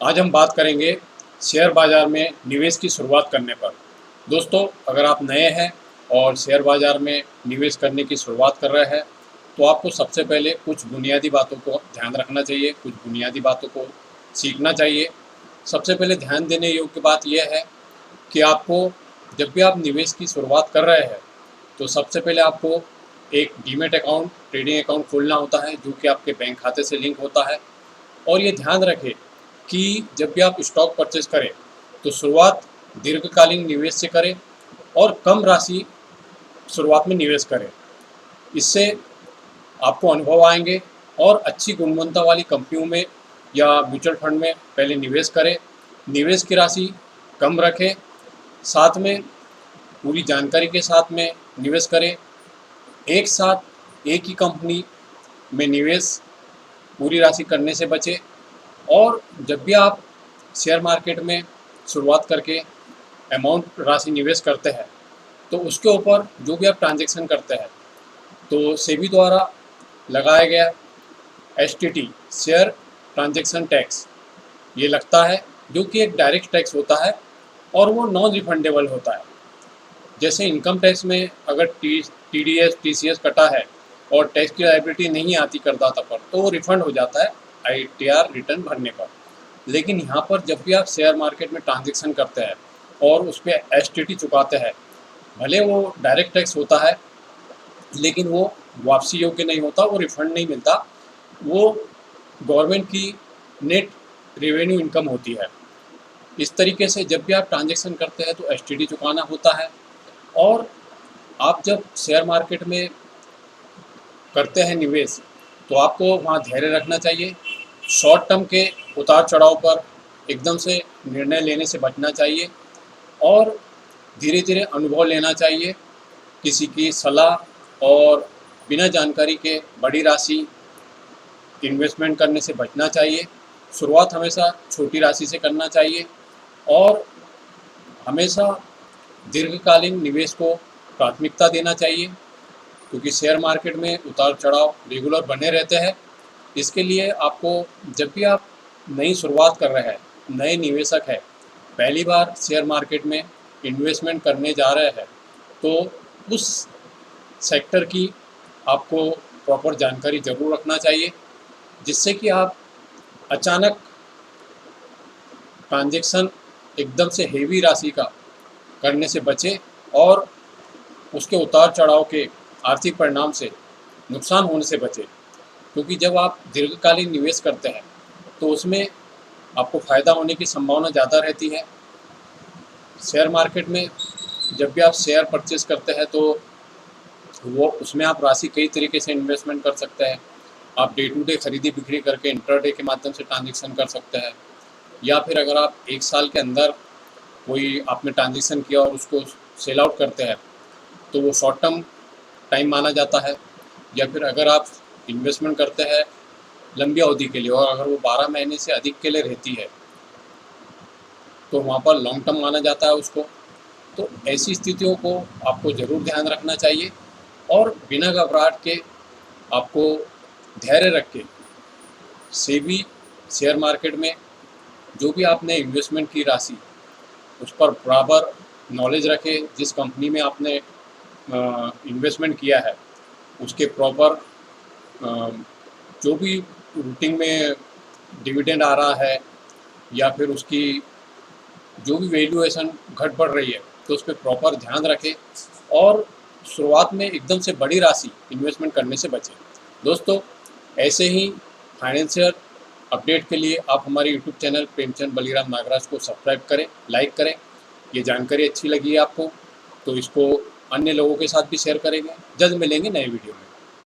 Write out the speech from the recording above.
आज हम बात करेंगे शेयर बाज़ार में निवेश की शुरुआत करने पर। दोस्तों, अगर आप नए हैं और शेयर बाज़ार में निवेश करने की शुरुआत कर रहे हैं, तो आपको सबसे पहले कुछ बुनियादी बातों को ध्यान रखना चाहिए, कुछ बुनियादी बातों को सीखना चाहिए। सबसे पहले ध्यान देने योग्य बात यह है कि आपको जब भी आप निवेश की शुरुआत कर रहे हैं, तो सबसे पहले आपको एक डीमैट अकाउंट, ट्रेडिंग अकाउंट खोलना होता है, जो कि आपके बैंक खाते से लिंक होता है। और ये ध्यान रखें कि जब भी आप स्टॉक परचेज करें तो शुरुआत दीर्घकालीन निवेश से करें और कम राशि शुरुआत में निवेश करें। इससे आपको अनुभव आएंगे और अच्छी गुणवत्ता वाली कंपनियों में या म्यूचुअल फंड में पहले निवेश करें। निवेश की राशि कम रखें, साथ में पूरी जानकारी के साथ में निवेश करें। एक साथ एक ही कंपनी में निवेश पूरी राशि करने से बचें। और जब भी आप शेयर मार्केट में शुरुआत करके अमाउंट राशि निवेश करते हैं, तो उसके ऊपर जो भी आप ट्रांजैक्शन करते हैं, तो सेबी द्वारा लगाया गया एसटीटी, शेयर ट्रांजैक्शन टैक्स, ये लगता है, जो कि एक डायरेक्ट टैक्स होता है और वो नॉन रिफंडेबल होता है। जैसे इनकम टैक्स में अगर टीडीएस टीसीएस कटा है और टैक्स की लायबिलिटी नहीं आती करदाता पर, तो वो रिफंड हो जाता है आईटीआर रिटर्न भरने पर। लेकिन यहाँ पर जब भी आप शेयर मार्केट में ट्रांजैक्शन करते हैं और उस पर एसटीटी चुकाते हैं, भले वो डायरेक्ट टैक्स होता है, लेकिन वो वापसी योग्य नहीं होता, वो रिफंड नहीं मिलता, वो गवर्नमेंट की नेट रेवेन्यू इनकम होती है। इस तरीके से जब भी आप ट्रांजैक्शन करते हैं तो एसटीटी चुकाना होता है। और आप जब शेयर मार्केट में करते हैं निवेश, तो आपको वहाँ धैर्य रखना चाहिए। शॉर्ट टर्म के उतार चढ़ाव पर एकदम से निर्णय लेने से बचना चाहिए और धीरे धीरे अनुभव लेना चाहिए। किसी की सलाह और बिना जानकारी के बड़ी राशि इन्वेस्टमेंट करने से बचना चाहिए। शुरुआत हमेशा छोटी राशि से करना चाहिए और हमेशा दीर्घकालीन निवेश को प्राथमिकता देना चाहिए, क्योंकि शेयर मार्केट में उतार चढ़ाव रेगुलर बने रहते हैं। इसके लिए आपको जब भी आप नई शुरुआत कर रहे हैं, नए निवेशक हैं, पहली बार शेयर मार्केट में इन्वेस्टमेंट करने जा रहे हैं, तो उस सेक्टर की आपको प्रॉपर जानकारी ज़रूर रखना चाहिए, जिससे कि आप अचानक ट्रांजैक्शन एकदम से हेवी राशि का करने से बचें और उसके उतार चढ़ाव के आर्थिक परिणाम से नुकसान होने से बचें। क्योंकि जब आप दीर्घकालीन निवेश करते हैं, तो उसमें आपको फ़ायदा होने की संभावना ज़्यादा रहती है। शेयर मार्केट में जब भी आप शेयर परचेज़ करते हैं, तो वो उसमें आप राशि कई तरीके से इन्वेस्टमेंट कर सकते हैं। आप डे टू डे खरीदी बिक्री करके इंट्राडे के माध्यम से ट्रांजैक्शन कर सकते हैं, या फिर अगर आप एक साल के अंदर कोई आपने ट्रांजैक्शन किया और उसको सेल आउट करते हैं, तो वो शॉर्ट टर्म टाइम माना जाता है। या फिर अगर आप इन्वेस्टमेंट करते हैं लंबी अवधि के लिए और अगर वो 12 महीने से अधिक के लिए रहती है, तो वहाँ पर लॉन्ग टर्म माना जाता है उसको। तो ऐसी स्थितियों को आपको ज़रूर ध्यान रखना चाहिए और बिना घबराहट के आपको धैर्य रख के सेबी शेयर मार्केट में जो भी आपने इन्वेस्टमेंट की राशि, उस पर बराबर नॉलेज रखें। जिस कंपनी में आपने इन्वेस्टमेंट किया है, उसके प्रॉपर जो भी रूटीन में डिविडेंड आ रहा है या फिर उसकी जो भी वैल्यूएशन घट बढ़ रही है, तो उस पर प्रॉपर ध्यान रखें और शुरुआत में एकदम से बड़ी राशि इन्वेस्टमेंट करने से बचें। दोस्तों, ऐसे ही फाइनेंशियल अपडेट के लिए आप हमारे यूट्यूब चैनल प्रेमचंद बलीराम नागराज को सब्सक्राइब करें, लाइक करें। ये जानकारी अच्छी लगी है आपको, तो इसको अन्य लोगों के साथ भी शेयर करेंगे। जल्द मिलेंगे नए वीडियो में।